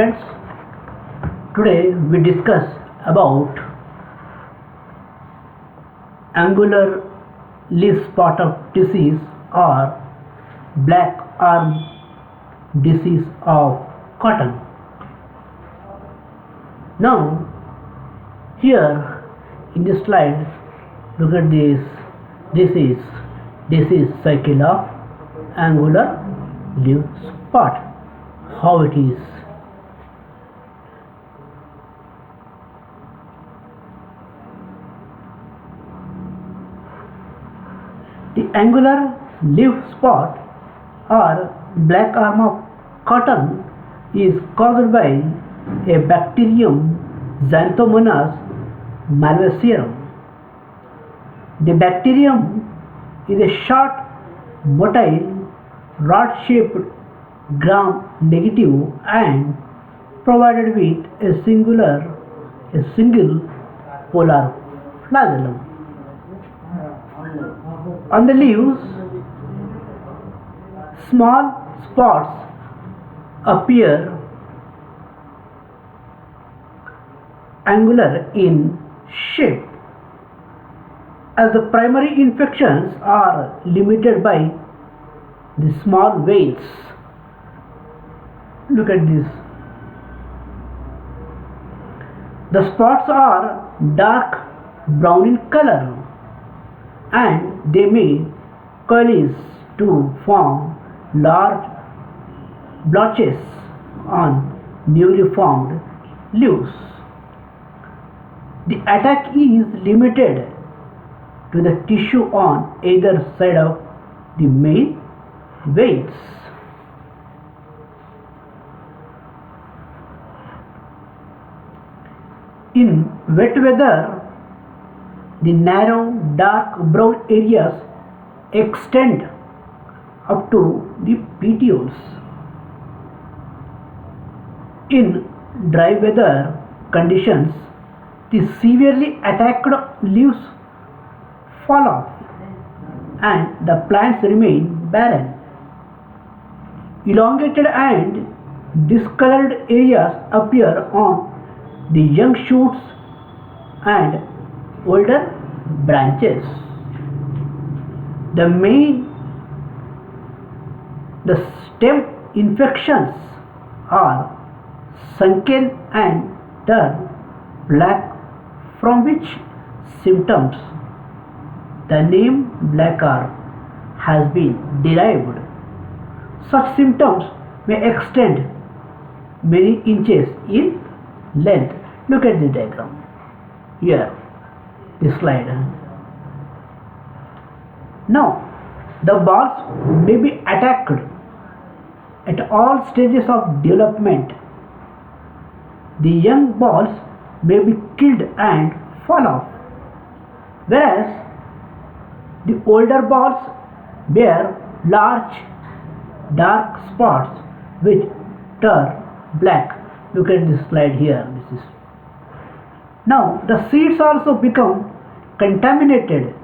students, today we discuss about angular leaf spot of disease or black arm disease of cotton. Now here in this slide, look at this. This is cycle of angular leaf spot. How it is. The angular leaf spot or black arm of cotton is caused by a bacterium Xanthomonas malvacearum. The bacterium is a short, motile, rod-shaped gram-negative and provided with a single polar flagellum. On the leaves, small spots appear angular in shape, as the primary infections are limited by the small veins. Look at this. The spots are dark brown in color and they may coalesce to form large blotches on newly formed leaves. The attack is limited to the tissue on either side of the main veins. In wet weather, the narrow dark brown areas extend up to the petioles. In dry weather conditions, the severely attacked leaves fall off and the plants remain barren. Elongated and discolored areas appear on the young shoots and older branches. The stem infections are sunken and turn black, from which symptoms the name black arm has been derived. Such symptoms may extend many inches in length. Look at the diagram here, this slide. Now the balls may be attacked at all stages of development. The young balls may be killed and fall off, whereas the older balls bear large dark spots which turn black. Look at this slide here. Now the seeds also become contaminated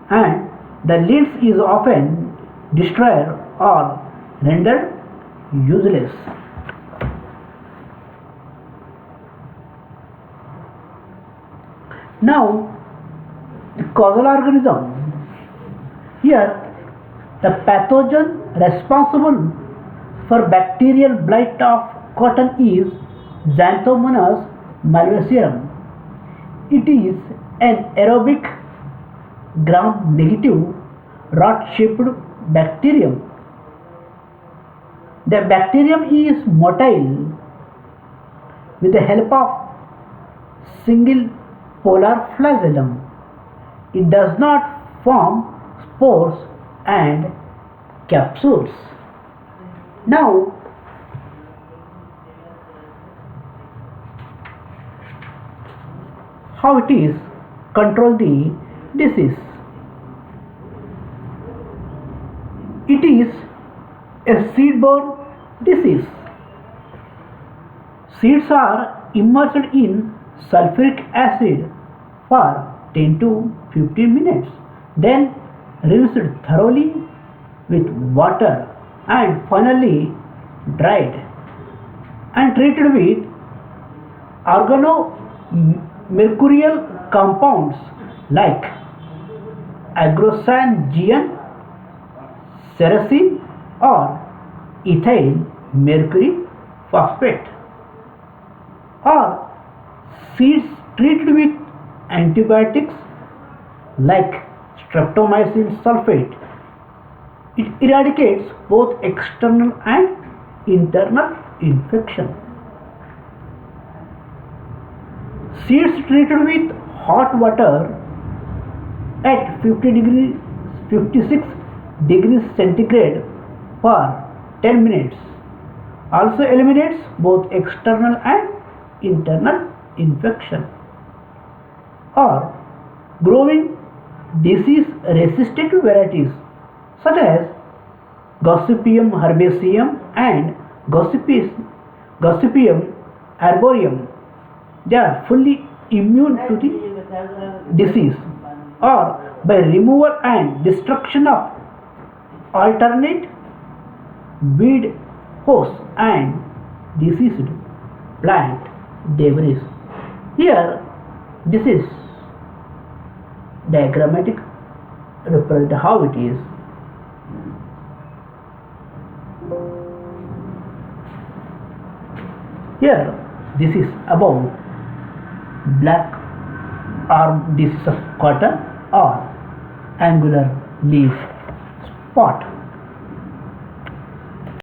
and the leaves is often destroyed or rendered useless. Now the causal organism. Here the pathogen responsible for bacterial blight of cotton is Xanthomonas malvacearum. It is an aerobic gram-negative rod-shaped bacterium. The bacterium is motile with the help of single polar flagellum. It does not form spores and capsules. Now how it is control the disease. It is a seed-borne disease. Seeds are immersed in sulfuric acid for 10 to 15 minutes, then rinsed thoroughly with water and finally dried and treated with organomercurial compounds like agrosangin, sericin, or ethyl mercury phosphate, or seeds treated with antibiotics like streptomycin sulfate. It eradicates both external and internal infection. Seeds treated with hot water at 50 degrees 56 degrees centigrade for 10 minutes also eliminates both external and internal infection. Or growing disease resistant varieties such as Gossypium herbaceum and Gossypium arboreum. They are fully immune to the disease, or by removal and destruction of alternate weed hosts and diseased plant debris. Here, this is diagrammatic represent how it is. Here, this is about black arm disease of cotton or angular leaf spot.